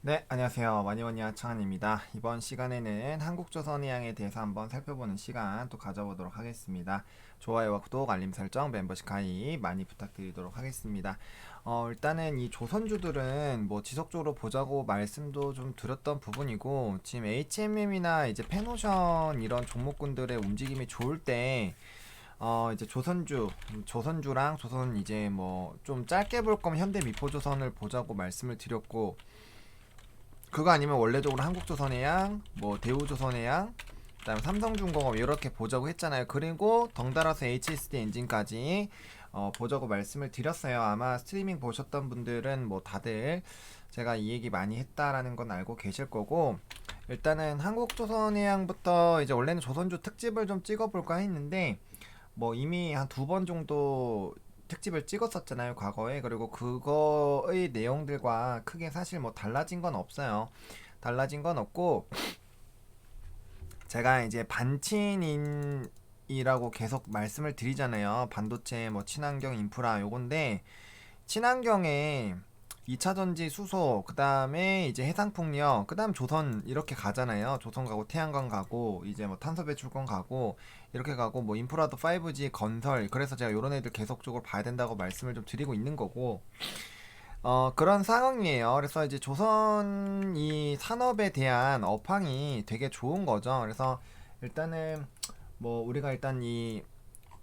네, 안녕하세요. 마니원니아 창한입니다. 이번 시간에는 한국조선해양에 대해서 한번 살펴보는 시간 또 가져보도록 하겠습니다. 좋아요와 구독, 알림 설정, 멤버십 가입 많이 부탁드리도록 하겠습니다. 일단은 이 조선주들은 뭐 지속적으로 보자고 말씀도 좀 드렸던 부분이고, 지금 HMM이나 이제 페노션 이런 종목군들의 움직임이 좋을 때 이제 조선주랑 조선 이제 뭐 좀 짧게 볼 거면 현대미포조선을 보자고 말씀을 드렸고, 그거 아니면 원래적으로 한국조선해양, 뭐 대우조선해양, 그다음에 삼성중공업 이렇게 보자고 했잖아요. 그리고 덩달아서 HSD 엔진까지 보자고 말씀을 드렸어요. 아마 스트리밍 보셨던 분들은 뭐 다들 제가 이 얘기 많이 했다라는 건 알고 계실 거고, 일단은 한국조선해양부터 이제 원래는 조선주 특집을 좀 찍어볼까 했는데 뭐 이미 한 두 번 정도 특집을 찍었었잖아요, 과거에. 그리고 그거의 내용들과 크게 사실 뭐 달라진 건 없어요. 달라진 건 없고, 제가 이제 반친인이라고 계속 말씀을 드리잖아요. 반도체, 뭐 친환경 인프라 요건데, 친환경에 2차전지 수소, 그 다음에 이제 해상풍력, 그 다음 조선 이렇게 가잖아요. 조선 가고 태양광 가고 이제 뭐 탄소 배출권 가고 이렇게 가고 뭐 인프라도 5G 건설. 그래서 제가 요런 애들 계속적으로 봐야 된다고 말씀을 좀 드리고 있는 거고, 그런 상황이에요. 그래서 이제 조선 이 산업에 대한 업황이 되게 좋은 거죠. 그래서 일단은 뭐 우리가 일단 이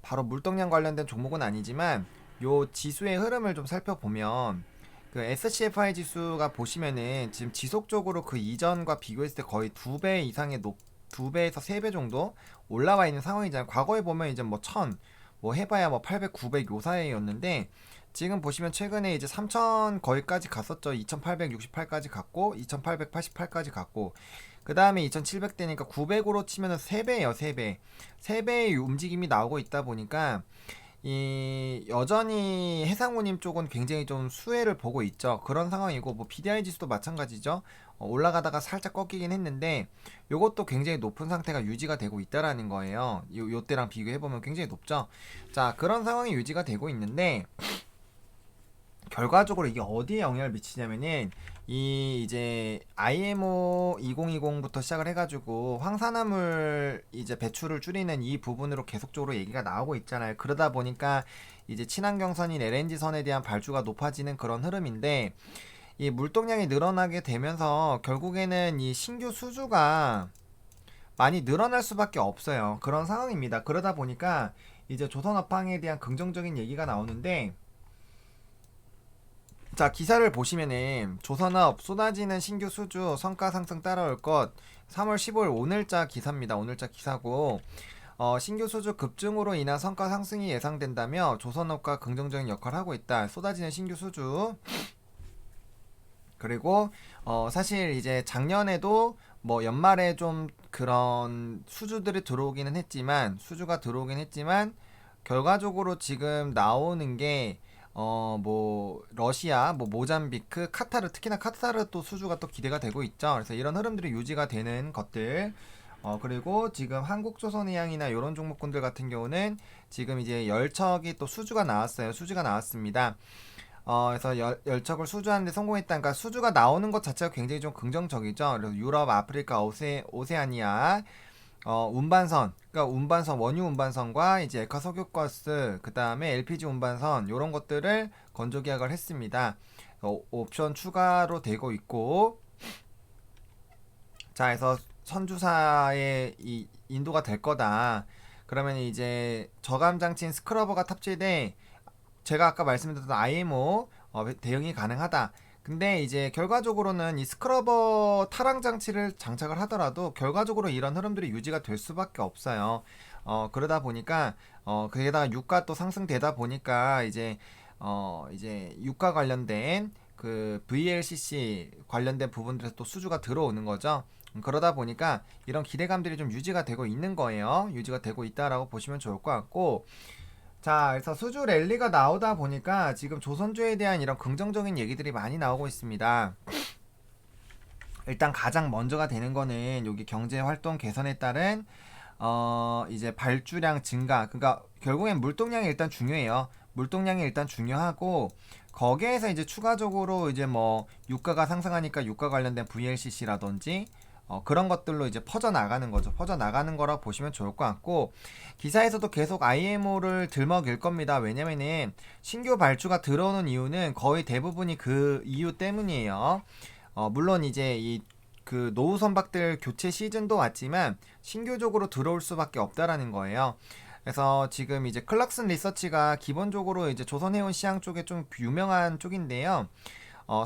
바로 물동량 관련된 종목은 아니지만 요 지수의 흐름을 좀 살펴보면, 그 SCFI 지수가 보시면은 지금 지속적으로 그 이전과 비교했을 때 거의 2배 이상의 2배에서 3배 정도 올라와 있는 상황이잖아요. 과거에 보면 이제 뭐 1000, 뭐 해봐야 뭐 800, 900 요 사이였는데, 지금 보시면 최근에 이제 3000 거기까지 갔었죠. 2868까지 갔고 2888까지 갔고, 그 다음에 2700대니까 900으로 치면은 3배예요. 3배. 3배의 움직임이 나오고 있다 보니까 이 여전히 해상우님 쪽은 굉장히 좀 수혜를 보고 있죠. 그런 상황이고, 뭐 BDI 지수도 마찬가지죠. 올라가다가 살짝 꺾이긴 했는데 요것도 굉장히 높은 상태가 유지가 되고 있다라는 거예요. 요때랑 비교해 보면 굉장히 높죠. 자, 그런 상황이 유지가 되고 있는데, 결과적으로 이게 어디에 영향을 미치냐면은 이 이제 IMO 2020부터 시작을 해가지고 황산화물 이제 배출을 줄이는 이 부분으로 계속적으로 얘기가 나오고 있잖아요. 그러다 보니까 이제 친환경선인 LNG선에 대한 발주가 높아지는 그런 흐름인데, 이 물동량이 늘어나게 되면서 결국에는 이 신규 수주가 많이 늘어날 수밖에 없어요. 그런 상황입니다. 그러다 보니까 이제 조선업황에 대한 긍정적인 얘기가 나오는데, 자, 기사를 보시면은 조선업 쏟아지는 신규 수주 성과 상승 따라올 것, 3월 15일 오늘자 기사입니다. 오늘자 기사고, 신규 수주 급증으로 인한 성과 상승이 예상된다며 조선업과 긍정적인 역할을 하고 있다. 쏟아지는 신규 수주. 그리고 사실 이제 작년에도 뭐 연말에 좀 그런 수주들이 들어오기는 했지만, 수주가 들어오긴 했지만 결과적으로 지금 나오는 게 뭐 러시아, 뭐 모잠비크, 카타르, 특히나 카타르 또 수주가 또 기대가 되고 있죠. 그래서 이런 흐름들이 유지가 되는 것들. 그리고 지금 한국조선해양이나 이런 종목군들 같은 경우는 지금 이제 열척이 또 수주가 나왔어요. 수주가 나왔습니다. 그래서 열척을 수주하는데 성공했다. 그러니까 수주가 나오는 것 자체가 굉장히 좀 긍정적이죠. 그래서 유럽, 아프리카, 오세아니아, 운반선, 그러니까 운반선, 원유 운반선과 이제 에카 석유가스, 그 다음에 LPG 운반선, 요런 것들을 건조 계약을 했습니다. 옵션 추가로 되고 있고, 자, 해서 선주사의 이 인도가 될 거다. 그러면 이제 저감 장치인 스크러버가 탑재돼 제가 아까 말씀드렸던 IMO 대응이 가능하다. 근데 이제 결과적으로는 이 스크러버 타랑 장치를 장착을 하더라도 결과적으로 이런 흐름들이 유지가 될 수밖에 없어요. 그러다 보니까 거기에다가 유가 또 상승되다 보니까 이제 유가 관련된 그 VLCC 관련된 부분들에서 또 수주가 들어오는 거죠. 그러다 보니까 이런 기대감들이 좀 유지가 되고 있는 거예요. 유지가 되고 있다라고 보시면 좋을 것 같고, 자, 그래서 수주 랠리가 나오다 보니까 지금 조선주에 대한 이런 긍정적인 얘기들이 많이 나오고 있습니다. 일단 가장 먼저가 되는 거는 여기 경제 활동 개선에 따른 이제 발주량 증가. 그러니까 결국엔 물동량이 일단 중요해요. 물동량이 일단 중요하고, 거기에서 이제 추가적으로 이제 뭐 유가가 상승하니까 유가 관련된 VLCC라든지 그런 것들로 이제 퍼져나가는 거죠. 퍼져나가는 거라 보시면 좋을 것 같고, 기사에서도 계속 IMO를 들먹일 겁니다. 왜냐면은 신규 발주가 들어오는 이유는 거의 대부분이 그 이유 때문이에요. 물론 이제 이 그 노후 선박들 교체 시즌도 왔지만 신규적으로 들어올 수밖에 없다라는 거예요. 그래서 지금 이제 클락슨 리서치가 기본적으로 이제 조선해운 시향 쪽에 좀 유명한 쪽인데요.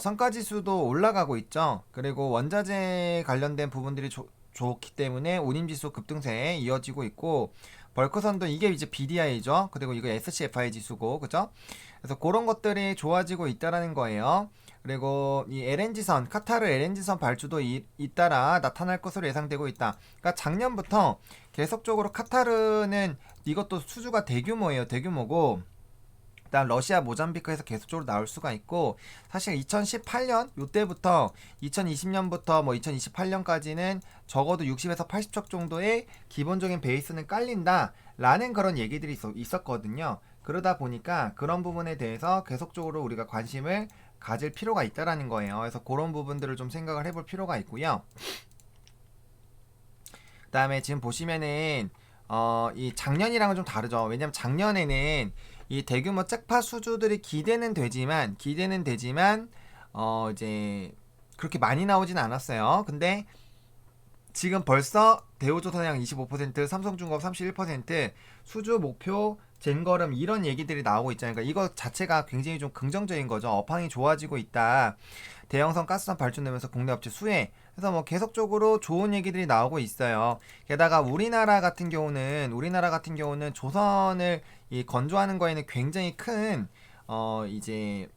성과지수도 올라가고 있죠. 그리고 원자재 관련된 부분들이 좋기 때문에 운임지수 급등세에 이어지고 있고, 벌크선도 이게 이제 BDI죠. 그리고 이거 SCFI 지수고, 그죠? 그래서 그런 것들이 좋아지고 있다라는 거예요. 그리고 이 LNG선, 카타르 LNG선 발주도 잇따라 나타날 것으로 예상되고 있다. 그러니까 작년부터 계속적으로 카타르는 이것도 수주가 대규모예요. 대규모고, 일단 러시아 모잠비크에서 계속적으로 나올 수가 있고, 사실 2018년 요때부터 2020년부터 뭐 2028년까지는 적어도 60에서 80척 정도의 기본적인 베이스는 깔린다 라는 그런 얘기들이 있었거든요. 그러다 보니까 그런 부분에 대해서 계속적으로 우리가 관심을 가질 필요가 있다라는 거예요. 그래서 그런 부분들을 좀 생각을 해볼 필요가 있고요. 그 다음에 지금 보시면은 이 작년이랑은 좀 다르죠. 왜냐면 작년에는 이 대규모 잭팟 수주들이 기대는 되지만 이제 그렇게 많이 나오진 않았어요. 근데 지금 벌써 대우조선해양 25%, 삼성중공업 31% 수주 목표 젠걸음 이런 얘기들이 나오고 있잖아요. 그러니까 이거 자체가 굉장히 좀 긍정적인 거죠. 업황이 좋아지고 있다. 대형선 가스선 발전되면서 국내 업체 수혜. 그래서 뭐 계속적으로 좋은 얘기들이 나오고 있어요. 게다가 우리나라 같은 경우는 조선을 이 건조하는 거에는 굉장히 큰 이제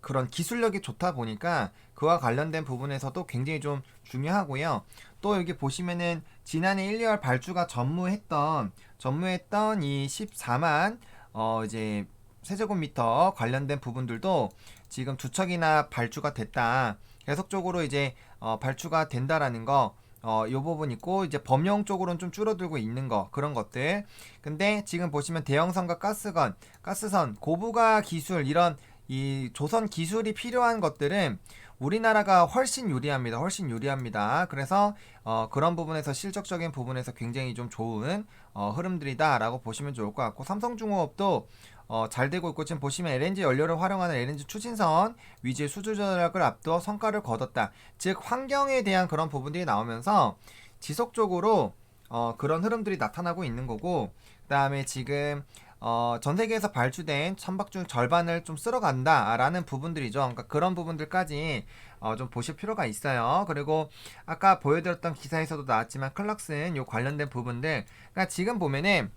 그런 기술력이 좋다 보니까 그와 관련된 부분에서도 굉장히 좀 중요하고요. 또 여기 보시면은 지난해 1, 2월 발주가 전무했던 이 14만 이제 세제곱미터 관련된 부분들도 지금 두 척이나 발주가 됐다. 계속적으로 이제 발주가 된다라는 거. 요 부분 있고, 이제 범용 쪽으로는 좀 줄어들고 있는 거, 그런 것들. 근데 지금 보시면 대형선과 가스선, 고부가 기술, 이런 이 조선 기술이 필요한 것들은 우리나라가 훨씬 유리합니다. 훨씬 유리합니다. 그래서 그런 부분에서 실적적인 부분에서 굉장히 좀 좋은 흐름들이다라고 보시면 좋을 것 같고, 삼성중공업도 잘 되고 있고, 지금 보시면 LNG 연료를 활용하는 LNG 추진선 위주의 수주 전략을 앞두어 성과를 거뒀다. 즉 환경에 대한 그런 부분들이 나오면서 지속적으로 그런 흐름들이 나타나고 있는 거고, 그 다음에 지금 전 세계에서 발주된 선박 중 절반을 좀 쓸어간다라는 부분들이죠. 그러니까 그런 부분들까지 좀 보실 필요가 있어요. 그리고 아까 보여드렸던 기사에서도 나왔지만 클락슨 요 관련된 부분들, 그러니까 지금 보면은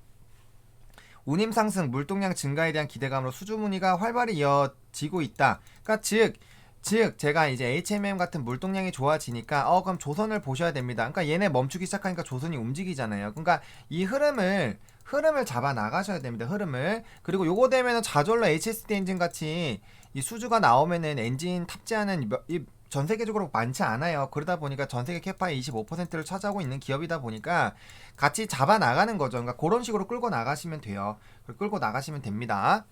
운임 상승, 물동량 증가에 대한 기대감으로 수주 문의가 활발히 이어지고 있다. 그러니까 즉 제가 이제 HMM 같은 물동량이 좋아지니까 그럼 조선을 보셔야 됩니다. 그러니까 얘네 멈추기 시작하니까 조선이 움직이잖아요. 그러니까 이 흐름을 잡아 나가셔야 됩니다. 흐름을. 그리고 요거 되면은 저절로 HSD 엔진 같이 이 수주가 나오면은 엔진 탑재하는 전 세계적으로 많지 않아요. 그러다 보니까 전 세계 캐파의 25%를 차지하고 있는 기업이다 보니까 같이 잡아 나가는 거죠. 그러니까 그런 식으로 끌고 나가시면 돼요. 끌고 나가시면 됩니다.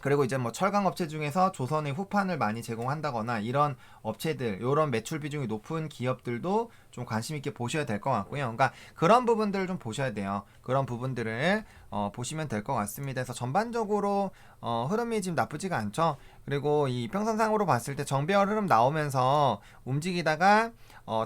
그리고 이제 뭐 철강 업체 중에서 조선의 후판을 많이 제공한다거나 이런 업체들, 이런 매출 비중이 높은 기업들도 좀 관심 있게 보셔야 될 것 같고요. 그러니까 그런 부분들을 좀 보셔야 돼요. 그런 부분들을 보시면 될 것 같습니다. 그래서 전반적으로 흐름이 지금 나쁘지가 않죠. 그리고 이 이평선상으로 봤을 때 정배열 흐름 나오면서 움직이다가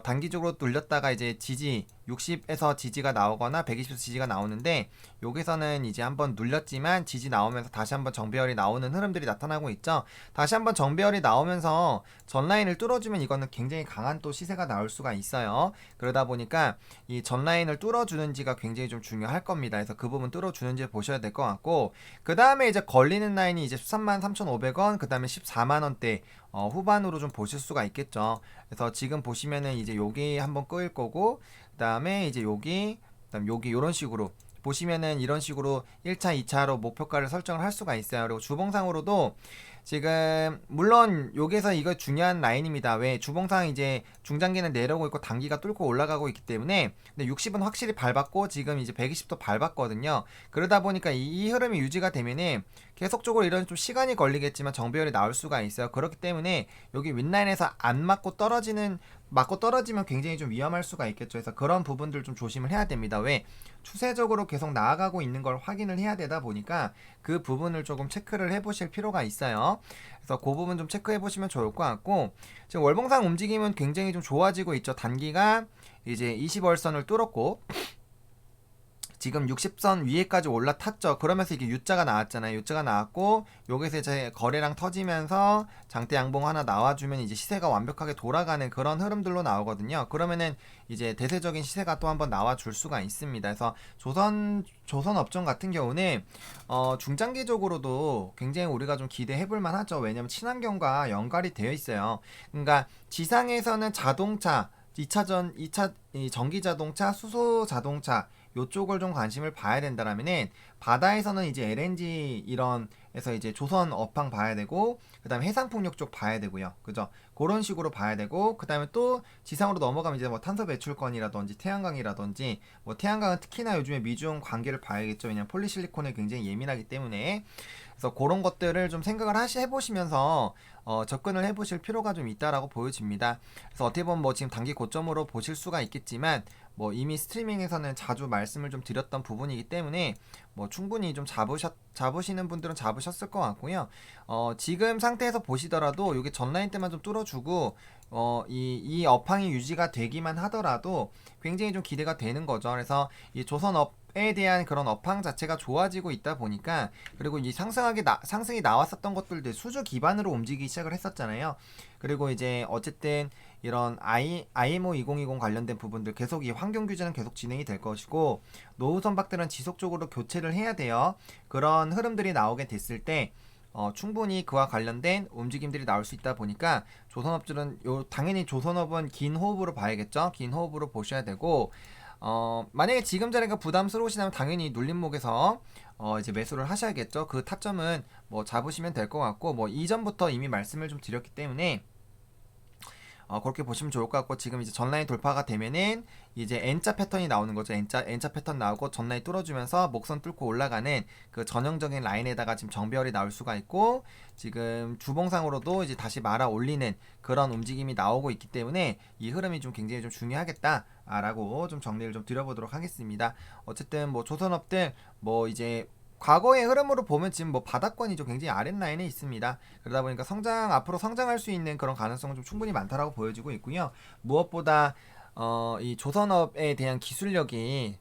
단기적으로 눌렸다가 이제 지지 60에서 지지가 나오거나 120에서 지지가 나오는데, 여기서는 이제 한번 눌렸지만 지지 나오면서 다시 한번 정배열이 나오는 흐름들이 나타나고 있죠. 다시 한번 정배열이 나오면서 전라인을 뚫어주면 이거는 굉장히 강한 또 시세가 나올 수가 있어요. 그러다 보니까 이 전라인을 뚫어주는지가 굉장히 좀 중요할 겁니다. 그래서 그 부분 뚫어주는지 보셔야 될 것 같고, 그 다음에 이제 걸리는 라인이 이제 13만 3,500원, 그 다음에 14만원대 후반으로 좀 보실 수가 있겠죠. 그래서 지금 보시면은 이제 여기 한번 끄일 거고, 그 다음에 이제 여기, 그다음 여기 이런 식으로 보시면은 이런 식으로 1차, 2차로 목표가를 설정을 할 수가 있어요. 그리고 주봉상으로도 지금 물론 여기서 이거 중요한 라인입니다. 왜 주봉상 이제 중장기는 내려오고 있고 단기가 뚫고 올라가고 있기 때문에 근데 60은 확실히 밟았고 지금 이제 120도 밟았거든요. 그러다 보니까 이 흐름이 유지가 되면은 계속적으로 이런 좀 시간이 걸리겠지만 정배열이 나올 수가 있어요. 그렇기 때문에 여기 윗라인에서 안 맞고 떨어지면 굉장히 좀 위험할 수가 있겠죠. 그래서 그런 부분들 좀 조심을 해야 됩니다. 왜? 추세적으로 계속 나아가고 있는 걸 확인을 해야 되다 보니까 그 부분을 조금 체크를 해보실 필요가 있어요. 그래서 그 부분 좀 체크해 보시면 좋을 것 같고, 지금 월봉상 움직임은 굉장히 좀 좋아지고 있죠. 단기가 이제 20월선을 뚫었고 지금 60선 위에까지 올라탔죠. 그러면서 이게 U자가 나왔잖아요. U자가 나왔고 여기서 이제 거래량 터지면서 장대 양봉 하나 나와주면 이제 시세가 완벽하게 돌아가는 그런 흐름들로 나오거든요. 그러면은 이제 대세적인 시세가 또 한번 나와줄 수가 있습니다. 그래서 조선업종 같은 경우는 중장기적으로도 굉장히 우리가 좀 기대해볼 만하죠. 왜냐면 친환경과 연관이 되어 있어요. 그러니까 지상에서는 자동차 2차 이 전기 자동차, 수소 자동차 요쪽을 좀 관심을 봐야 된다라면은 바다에서는 이제 LNG 이런 에서 이제 조선 업황 봐야 되고 그다음에 해상 풍력 쪽 봐야 되고요. 그죠? 그런 식으로 봐야 되고 그다음에 또 지상으로 넘어가면 이제 뭐 탄소 배출권이라든지 태양광이라든지 뭐 태양광은 특히나 요즘에 미중 관계를 봐야겠죠. 왜냐면 폴리실리콘에 굉장히 예민하기 때문에 그래서 그런 것들을 좀 생각을 해보시면서 접근을 해보실 필요가 좀 있다라고 보여집니다. 그래서 어떻게 보면 뭐 지금 단기 고점으로 보실 수가 있겠지만 뭐 이미 스트리밍에서는 자주 말씀을 좀 드렸던 부분이기 때문에 뭐 충분히 좀 잡으시는 분들은 잡으셨을 것 같고요. 지금 상태에서 보시더라도 이게 전라인 때만 좀 뚫어주고 이 업황이 유지가 되기만 하더라도 굉장히 좀 기대가 되는 거죠. 그래서 이 조선업에 대한 그런 업황 자체가 좋아지고 있다 보니까 그리고 이 상승이 나왔었던 것들도 수주 기반으로 움직이기 시작을 했었잖아요. 그리고 이제 어쨌든 이런 IMO 2020 관련된 부분들 계속 이 환경 규제는 계속 진행이 될 것이고 노후 선박들은 지속적으로 교체를 해야 돼요. 그런 흐름들이 나오게 됐을 때 충분히 그와 관련된 움직임들이 나올 수 있다 보니까 조선업들은 당연히 조선업은 긴 호흡으로 봐야겠죠. 긴 호흡으로 보셔야 되고 만약에 지금 자리가 부담스러우시다면 당연히 눌림목에서 이제 매수를 하셔야겠죠. 그 타점은 뭐 잡으시면 될 것 같고 뭐 이전부터 이미 말씀을 좀 드렸기 때문에 그렇게 보시면 좋을 것 같고 지금 이제 전라인 돌파가 되면은 이제 N자 패턴이 나오는 거죠. N자 패턴 나오고 전라인 뚫어주면서 목선 뚫고 올라가는 그 전형적인 라인에다가 지금 정배열이 나올 수가 있고 지금 주봉상으로도 이제 다시 말아 올리는 그런 움직임이 나오고 있기 때문에 이 흐름이 좀 굉장히 좀 중요하겠다라고 좀 정리를 좀 드려보도록 하겠습니다. 어쨌든 뭐 조선업들 뭐 이제 과거의 흐름으로 보면 지금 뭐 바닥권이죠. 굉장히 아랫라인에 있습니다. 그러다 보니까 앞으로 성장할 수 있는 그런 가능성은 좀 충분히 많다라고 보여지고 있고요. 무엇보다 이 조선업에 대한 기술력이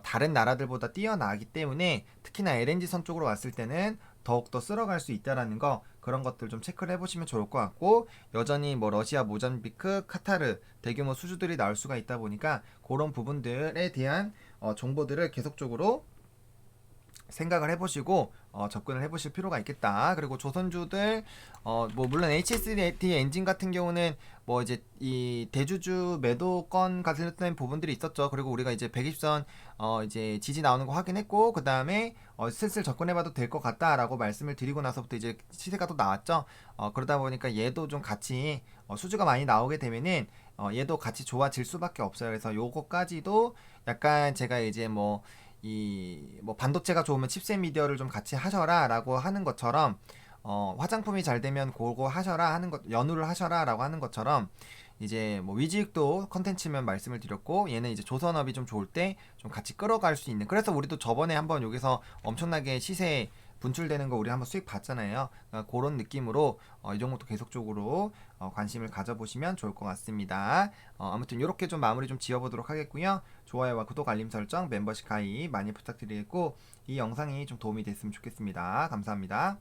다른 나라들보다 뛰어나기 때문에 특히나 LNG선 쪽으로 왔을 때는 더욱더 쓸어갈 수 있다라는 거 그런 것들 좀 체크를 해보시면 좋을 것 같고 여전히 뭐 러시아, 모잠비크, 카타르 대규모 수주들이 나올 수가 있다 보니까 그런 부분들에 대한 정보들을 계속적으로 생각을 해보시고 접근을 해보실 필요가 있겠다. 그리고 조선주들 뭐 물론 HSD 엔진 같은 경우는 뭐 이제 이 대주주 매도권 관련된 부분들이 있었죠. 그리고 우리가 이제 120선 이제 지지 나오는 거 확인했고 그 다음에 슬슬 접근해봐도 될 것 같다라고 말씀을 드리고 나서부터 이제 시세가 또 나왔죠. 그러다 보니까 얘도 좀 같이 수주가 많이 나오게 되면은 얘도 같이 좋아질 수밖에 없어요. 그래서 요거까지도 약간 제가 이제 뭐 반도체가 좋으면 칩셋 미디어를 좀 같이 하셔라 라고 하는 것처럼 화장품이 잘 되면 그거 하셔라 하는 것 연우를 하셔라 라고 하는 것처럼 이제 뭐 위지익도 컨텐츠면 말씀을 드렸고 얘는 이제 조선업이 좀 좋을 때 좀 같이 끌어갈 수 있는 그래서 우리도 저번에 한번 여기서 엄청나게 시세 분출되는 거 우리 한번 수익 봤잖아요. 그러니까 그런 느낌으로 이런 것도 계속적으로 관심을 가져보시면 좋을 것 같습니다. 아무튼 이렇게 좀 마무리 좀 지어보도록 하겠고요. 좋아요와 구독, 알림 설정, 멤버십 가입 많이 부탁드리겠고 이 영상이 좀 도움이 됐으면 좋겠습니다. 감사합니다.